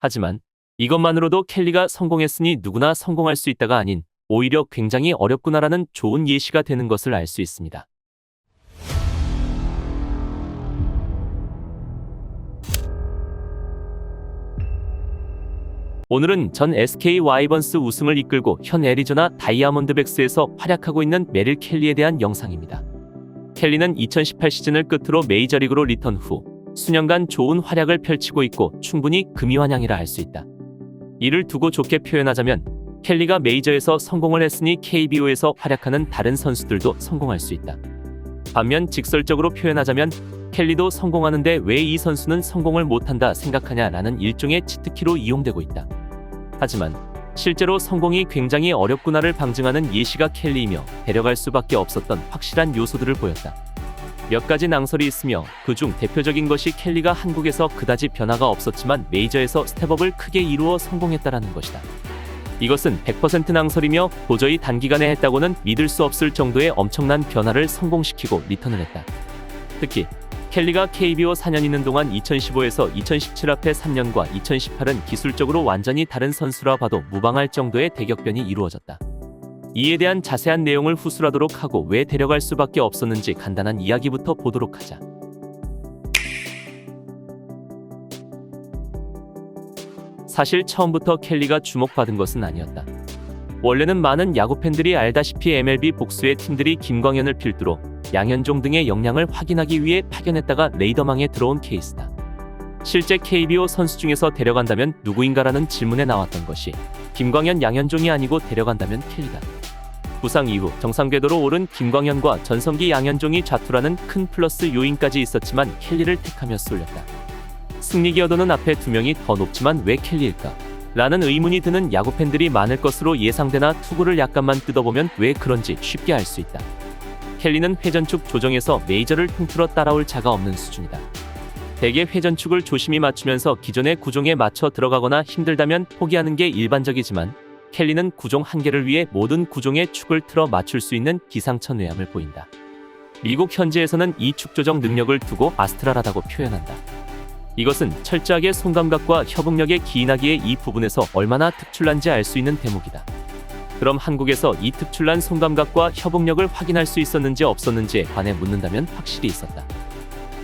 하지만 이것만으로도 켈리가 성공했으니 누구나 성공할 수 있다가 아닌 오히려 굉장히 어렵구나라는 좋은 예시가 되는 것을 알 수 있습니다. 오늘은 전 SK 와이번스 우승을 이끌고 현 애리조나 다이아몬드백스에서 활약하고 있는 메릴 켈리에 대한 영상입니다. 켈리는 2018 시즌을 끝으로 메이저리그로 리턴 후 수년간 좋은 활약을 펼치고 있고 충분히 금이환영이라 할 수 있다. 이를 두고 좋게 표현하자면 켈리가 메이저에서 성공을 했으니 KBO에서 활약하는 다른 선수들도 성공할 수 있다. 반면 직설적으로 표현하자면 켈리도 성공하는데 왜 이 선수는 성공을 못한다 생각하냐라는 일종의 치트키로 이용되고 있다. 하지만 실제로 성공이 굉장히 어렵구나를 방증하는 예시가 켈리이며 데려갈 수밖에 없었던 확실한 요소들을 보였다. 몇 가지 낭설이 있으며 그중 대표적인 것이 켈리가 한국에서 그다지 변화가 없었지만 메이저에서 스텝업을 크게 이루어 성공했다라는 것이다. 이것은 100% 낭설이며 도저히 단기간에 했다고는 믿을 수 없을 정도의 엄청난 변화를 성공시키고 리턴을 했다. 특히 켈리가 KBO 4년 있는 동안 2015에서 2017 앞에 3년과 2018은 기술적으로 완전히 다른 선수라 봐도 무방할 정도의 대격변이 이루어졌다. 이에 대한 자세한 내용을 후술하도록 하고 왜 데려갈 수밖에 없었는지 간단한 이야기부터 보도록 하자. 사실 처음부터 켈리가 주목받은 것은 아니었다. 원래는 많은 야구 팬들이 알다시피 MLB 복수의 팀들이 김광현을 필두로 양현종 등의 역량을 확인하기 위해 파견했다가 레이더망에 들어온 케이스다. 실제 KBO 선수 중에서 데려간다면 누구인가라는 질문에 나왔던 것이 김광현, 양현종이 아니고 데려간다면 켈리다. 부상 이후 정상 궤도로 오른 김광현과 전성기 양현종이 좌투라는 큰 플러스 요인까지 있었지만 켈리를 택하며 쏠렸다. 승리 기여도는 앞에 두 명이 더 높지만 왜 켈리일까? 라는 의문이 드는 야구 팬들이 많을 것으로 예상되나 투구를 약간만 뜯어보면 왜 그런지 쉽게 알 수 있다. 켈리는 회전축 조정에서 메이저를 통틀어 따라올 자가 없는 수준이다. 대개 회전축을 조심히 맞추면서 기존의 구종에 맞춰 들어가거나 힘들다면 포기하는 게 일반적이지만 켈리는 구종 한 개를 위해 모든 구종의 축을 틀어 맞출 수 있는 기상천외함을 보인다. 미국 현지에서는 이 축 조정 능력을 두고 아스트랄하다고 표현한다. 이것은 철저하게 손감각과 협응력에 기인하기에 이 부분에서 얼마나 특출난지 알 수 있는 대목이다. 그럼 한국에서 이 특출난 손감각과 협응력을 확인할 수 있었는지 없었는지에 관해 묻는다면 확실히 있었다.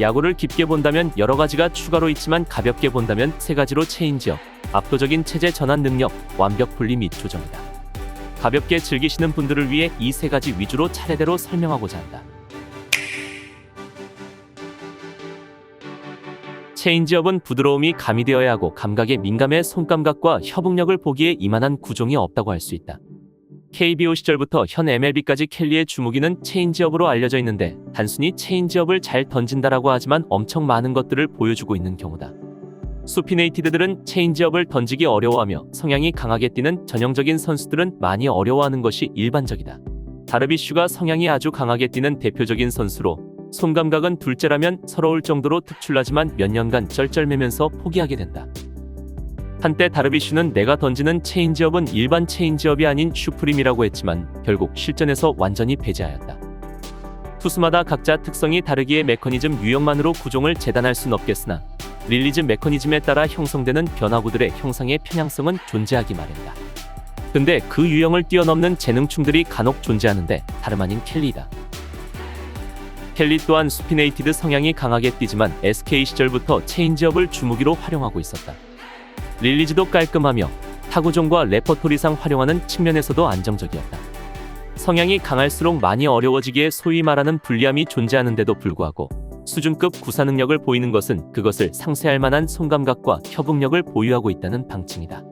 야구를 깊게 본다면 여러 가지가 추가로 있지만 가볍게 본다면 세 가지로 체인지업, 압도적인 체제 전환 능력, 완벽 분리 및 조정이다. 가볍게 즐기시는 분들을 위해 이 세 가지 위주로 차례대로 설명하고자 한다. 체인지업은 부드러움이 가미되어야 하고 감각에 민감해 손감각과 협응력을 보기에 이만한 구종이 없다고 할 수 있다. KBO 시절부터 현 MLB까지 켈리의 주무기는 체인지업으로 알려져 있는데 단순히 체인지업을 잘 던진다라고 하지만 엄청 많은 것들을 보여주고 있는 경우다. 수피네이티드들은 체인지업을 던지기 어려워하며 성향이 강하게 뛰는 전형적인 선수들은 많이 어려워하는 것이 일반적이다. 다르비슈가 성향이 아주 강하게 뛰는 대표적인 선수로 손감각은 둘째라면 서러울 정도로 특출나지만 몇 년간 쩔쩔매면서 포기하게 된다. 한때 다르비슈는 내가 던지는 체인지업은 일반 체인지업이 아닌 슈프림이라고 했지만 결국 실전에서 완전히 배제하였다. 투수마다 각자 특성이 다르기에 메커니즘 유형만으로 구종을 재단할 순 없겠으나 릴리즈 메커니즘에 따라 형성되는 변화구들의 형상의 편향성은 존재하기 마련이다. 근데 그 유형을 뛰어넘는 재능충들이 간혹 존재하는데 다름 아닌 켈리다. 켈리 또한 수피네이티드 성향이 강하게 뛰지만 SK 시절부터 체인지업을 주무기로 활용하고 있었다. 릴리즈도 깔끔하며 타구종과 레퍼토리상 활용하는 측면에서도 안정적이었다. 성향이 강할수록 많이 어려워지기에 소위 말하는 불리함이 존재하는데도 불구하고 수준급 구사 능력을 보이는 것은 그것을 상쇄할 만한 손감각과 협응력을 보유하고 있다는 방증이다.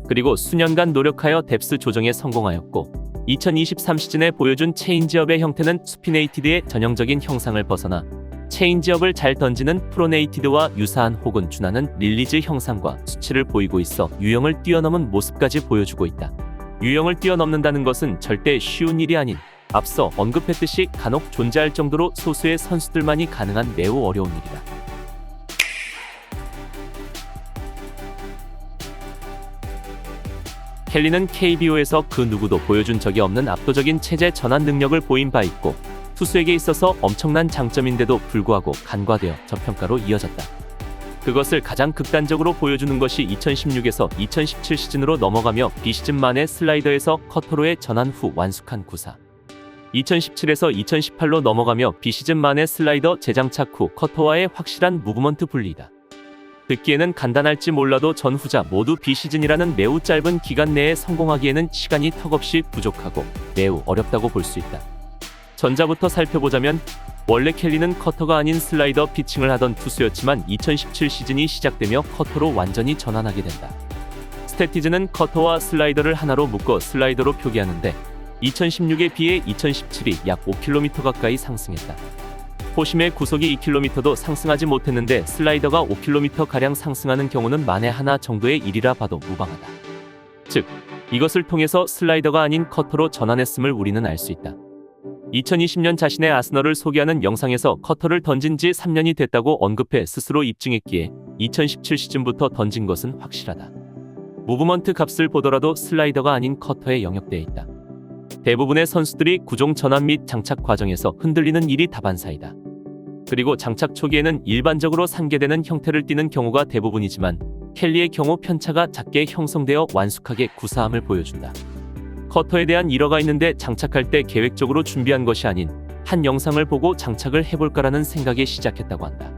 그리고 수년간 노력하여 뎁스 조정에 성공하였고 2023 시즌에 보여준 체인지업의 형태는 수피네이티드의 전형적인 형상을 벗어나 체인지업을 잘 던지는 프로네이티드와 유사한 혹은 준하는 릴리즈 형상과 수치를 보이고 있어 유형을 뛰어넘은 모습까지 보여주고 있다. 유형을 뛰어넘는다는 것은 절대 쉬운 일이 아닌 앞서 언급했듯이 간혹 존재할 정도로 소수의 선수들만이 가능한 매우 어려운 일이다. 켈리는 KBO에서 그 누구도 보여준 적이 없는 압도적인 체제 전환 능력을 보인 바 있고 투수에게 있어서 엄청난 장점인데도 불구하고 간과되어 저평가로 이어졌다. 그것을 가장 극단적으로 보여주는 것이 2016에서 2017 시즌으로 넘어가며 비시즌 만에 슬라이더에서 커터로의 전환 후 완숙한 구사. 2017에서 2018로 넘어가며 비시즌 만에 슬라이더 재장착 후 커터와의 확실한 무브먼트 분리다. 듣기에는 간단할지 몰라도 전후자 모두 비시즌이라는 매우 짧은 기간 내에 성공하기에는 시간이 턱없이 부족하고 매우 어렵다고 볼 수 있다. 전자부터 살펴보자면 원래 켈리는 커터가 아닌 슬라이더 피칭을 하던 투수였지만 2017 시즌이 시작되며 커터로 완전히 전환하게 된다. 스태티즈는 커터와 슬라이더를 하나로 묶어 슬라이더로 표기하는데 2016에 비해 2017이 약 5km 가까이 상승했다. 포심의 구속이 2km도 상승하지 못했는데 슬라이더가 5km가량 상승하는 경우는 만에 하나 정도의 일이라 봐도 무방하다. 즉, 이것을 통해서 슬라이더가 아닌 커터로 전환했음을 우리는 알 수 있다. 2020년 자신의 아스널을 소개하는 영상에서 커터를 던진 지 3년이 됐다고 언급해 스스로 입증했기에 2017 시즌부터 던진 것은 확실하다. 무브먼트 값을 보더라도 슬라이더가 아닌 커터에 영역되어 있다. 대부분의 선수들이 구종 전환 및 장착 과정에서 흔들리는 일이 다반사이다. 그리고 장착 초기에는 일반적으로 산계되는 형태를 띠는 경우가 대부분이지만 켈리의 경우 편차가 작게 형성되어 완숙하게 구사함을 보여준다. 커터에 대한 일화가 있는데 장착할 때 계획적으로 준비한 것이 아닌 한 영상을 보고 장착을 해볼까라는 생각에 시작했다고 한다.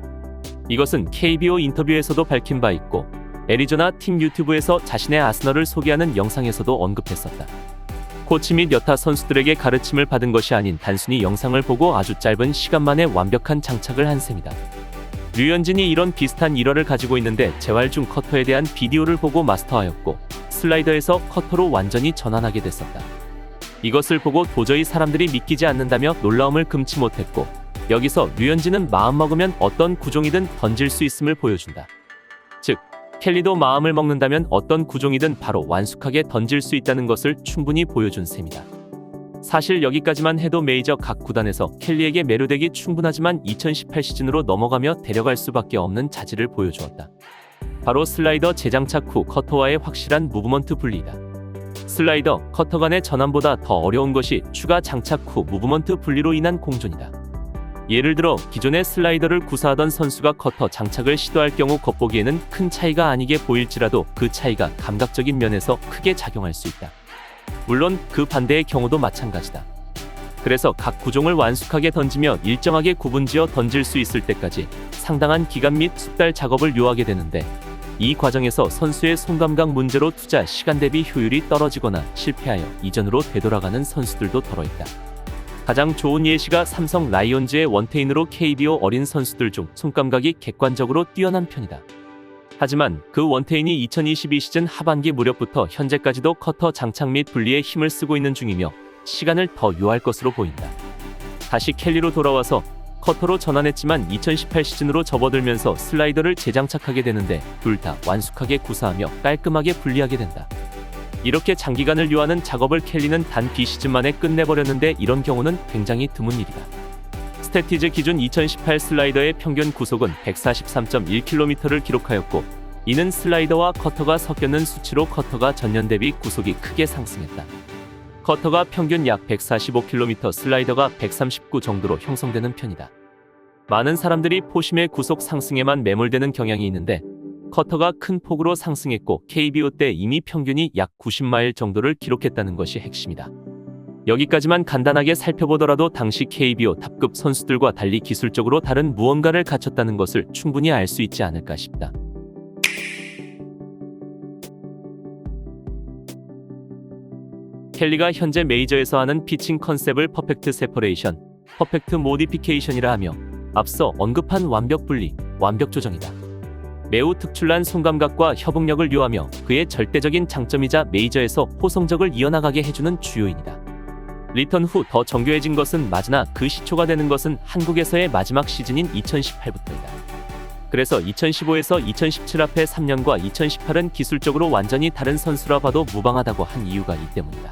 이것은 KBO 인터뷰에서도 밝힌 바 있고 애리조나 팀 유튜브에서 자신의 아스널을 소개하는 영상에서도 언급했었다. 코치 및 여타 선수들에게 가르침을 받은 것이 아닌 단순히 영상을 보고 아주 짧은 시간 만에 완벽한 장착을 한 셈이다. 류현진이 이런 비슷한 일화를 가지고 있는데 재활 중 커터에 대한 비디오를 보고 마스터하였고 슬라이더에서 커터로 완전히 전환하게 됐었다. 이것을 보고 도저히 사람들이 믿기지 않는다며 놀라움을 금치 못했고 여기서 류현진은 마음먹으면 어떤 구종이든 던질 수 있음을 보여준다. 즉, 켈리도 마음을 먹는다면 어떤 구종이든 바로 완숙하게 던질 수 있다는 것을 충분히 보여준 셈이다. 사실 여기까지만 해도 메이저 각 구단에서 켈리에게 매료되기 충분하지만 2018 시즌으로 넘어가며 데려갈 수밖에 없는 자질을 보여주었다. 바로 슬라이더 재장착 후 커터와의 확실한 무브먼트 분리다. 슬라이더, 커터 간의 전환보다 더 어려운 것이 추가 장착 후 무브먼트 분리로 인한 공존이다. 예를 들어 기존의 슬라이더를 구사하던 선수가 커터 장착을 시도할 경우 겉보기에는 큰 차이가 아니게 보일지라도 그 차이가 감각적인 면에서 크게 작용할 수 있다. 물론 그 반대의 경우도 마찬가지다. 그래서 각 구종을 완숙하게 던지며 일정하게 구분지어 던질 수 있을 때까지 상당한 기간 및 숙달 작업을 요하게 되는데 이 과정에서 선수의 손감각 문제로 투자 시간 대비 효율이 떨어지거나 실패하여 이전으로 되돌아가는 선수들도 더러 있다. 가장 좋은 예시가 삼성 라이온즈의 원태인으로 KBO 어린 선수들 중 손감각이 객관적으로 뛰어난 편이다. 하지만 그 원태인이 2022 시즌 하반기 무렵부터 현재까지도 커터 장착 및 분리에 힘을 쓰고 있는 중이며 시간을 더 요할 것으로 보인다. 다시 켈리로 돌아와서 커터로 전환했지만 2018 시즌으로 접어들면서 슬라이더를 재장착하게 되는데 둘 다 완숙하게 구사하며 깔끔하게 분리하게 된다. 이렇게 장기간을 요하는 작업을 켈리는 단 비시즌 만에 끝내버렸는데 이런 경우는 굉장히 드문 일이다. 스태티즈 기준 2018 슬라이더의 평균 구속은 143.1km를 기록하였고 이는 슬라이더와 커터가 섞였는 수치로 커터가 전년 대비 구속이 크게 상승했다. 커터가 평균 약 145km, 슬라이더가 139 정도로 형성되는 편이다. 많은 사람들이 포심의 구속 상승에만 매몰되는 경향이 있는데 커터가 큰 폭으로 상승했고 KBO 때 이미 평균이 약 90마일 정도를 기록했다는 것이 핵심이다. 여기까지만 간단하게 살펴보더라도 당시 KBO 탑급 선수들과 달리 기술적으로 다른 무언가를 갖췄다는 것을 충분히 알 수 있지 않을까 싶다. 켈리가 현재 메이저에서 하는 피칭 컨셉을 퍼펙트 세퍼레이션, 퍼펙트 모디피케이션이라 하며 앞서 언급한 완벽 분리, 완벽 조정이다. 매우 특출난 손감각과 협응력을 요하며 그의 절대적인 장점이자 메이저에서 호성적을 이어나가게 해주는 주요인이다. 리턴 후 더 정교해진 것은 맞으나 그 시초가 되는 것은 한국에서의 마지막 시즌인 2018부터이다. 그래서 2015에서 2017 앞에 3년과 2018은 기술적으로 완전히 다른 선수라 봐도 무방하다고 한 이유가 이 때문이다.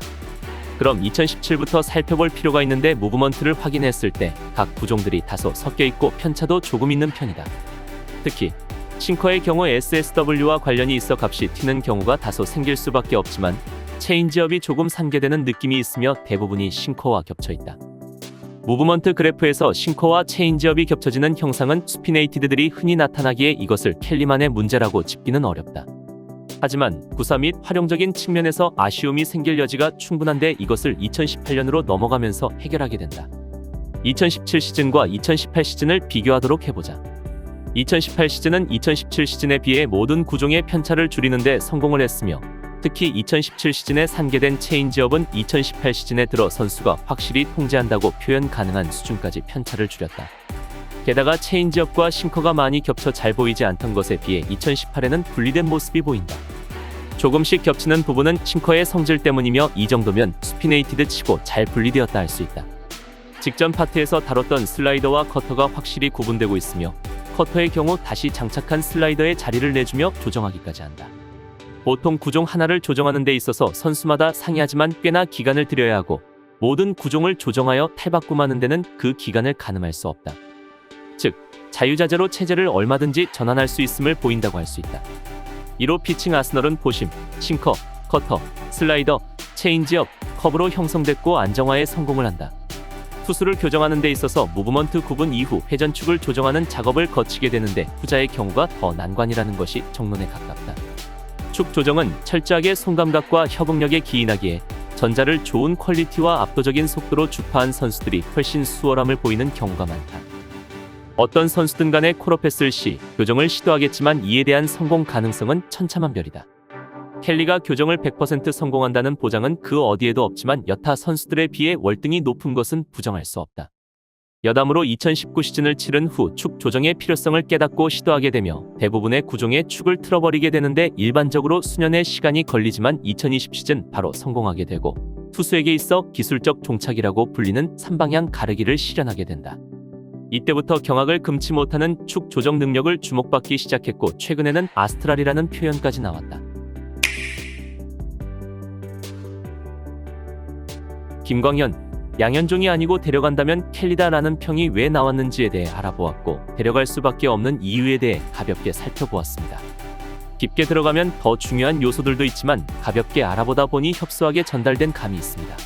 그럼 2017부터 살펴볼 필요가 있는데 무브먼트를 확인했을 때 각 구종들이 다소 섞여있고 편차도 조금 있는 편이다. 특히 싱커의 경우 SSW와 관련이 있어 값이 튀는 경우가 다소 생길 수밖에 없지만 체인지업이 조금 산계되는 느낌이 있으며 대부분이 싱커와 겹쳐있다. 무브먼트 그래프에서 싱커와 체인지업이 겹쳐지는 형상은 수피네이티드들이 흔히 나타나기에 이것을 켈리만의 문제라고 짚기는 어렵다. 하지만 구사 및 활용적인 측면에서 아쉬움이 생길 여지가 충분한데 이것을 2018년으로 넘어가면서 해결하게 된다. 2017 시즌과 2018 시즌을 비교하도록 해보자. 2018 시즌은 2017 시즌에 비해 모든 구종의 편차를 줄이는 데 성공을 했으며 특히 2017 시즌에 산계된 체인지업은 2018 시즌에 들어 선수가 확실히 통제한다고 표현 가능한 수준까지 편차를 줄였다. 게다가 체인지업과 싱커가 많이 겹쳐 잘 보이지 않던 것에 비해 2018에는 분리된 모습이 보인다. 조금씩 겹치는 부분은 싱커의 성질 때문이며 이 정도면 수피네이티드 치고 잘 분리되었다 할 수 있다. 직전 파트에서 다뤘던 슬라이더와 커터가 확실히 구분되고 있으며 커터의 경우 다시 장착한 슬라이더의 자리를 내주며 조정하기까지 한다. 보통 구종 하나를 조정하는 데 있어서 선수마다 상이하지만 꽤나 기간을 들여야 하고 모든 구종을 조정하여 탈바꿈하는 데는 그 기간을 가늠할 수 없다. 즉, 자유자재로 체제를 얼마든지 전환할 수 있음을 보인다고 할 수 있다. 이로 피칭 아스널은 포심, 싱커, 커터, 슬라이더, 체인지업, 커브로 형성됐고 안정화에 성공을 한다. 투수를 교정하는 데 있어서 무브먼트 구분 이후 회전축을 조정하는 작업을 거치게 되는데 후자의 경우가 더 난관이라는 것이 정론에 가깝다. 축 조정은 철저하게 손감각과 협응력에 기인하기에 전자를 좋은 퀄리티와 압도적인 속도로 주파한 선수들이 훨씬 수월함을 보이는 경우가 많다. 어떤 선수든 간에 코러패스를 교정을 시도하겠지만 이에 대한 성공 가능성은 천차만별이다. 켈리가 교정을 100% 성공한다는 보장은 그 어디에도 없지만 여타 선수들에 비해 월등히 높은 것은 부정할 수 없다. 여담으로 2019 시즌을 치른 후 축 조정의 필요성을 깨닫고 시도하게 되며 대부분의 구종의 축을 틀어버리게 되는데 일반적으로 수년의 시간이 걸리지만 2020 시즌 바로 성공하게 되고 투수에게 있어 기술적 종착이라고 불리는 3방향 가르기를 실현하게 된다. 이때부터 경악을 금치 못하는 축 조정 능력을 주목받기 시작했고 최근에는 아스트랄이라는 표현까지 나왔다. 김광현, 양현종이 아니고 데려간다면 켈리다라는 평이 왜 나왔는지에 대해 알아보았고 데려갈 수밖에 없는 이유에 대해 가볍게 살펴보았습니다. 깊게 들어가면 더 중요한 요소들도 있지만 가볍게 알아보다 보니 협소하게 전달된 감이 있습니다.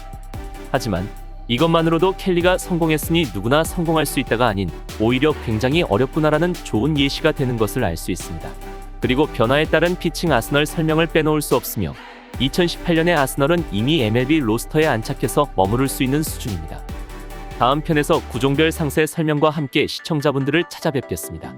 하지만 이것만으로도 켈리가 성공했으니 누구나 성공할 수 있다가 아닌 오히려 굉장히 어렵구나라는 좋은 예시가 되는 것을 알 수 있습니다. 그리고 변화에 따른 피칭 아스널 설명을 빼놓을 수 없으며 2018년의 아스널은 이미 MLB 로스터에 안착해서 머무를 수 있는 수준입니다. 다음 편에서 구종별 상세 설명과 함께 시청자분들을 찾아뵙겠습니다.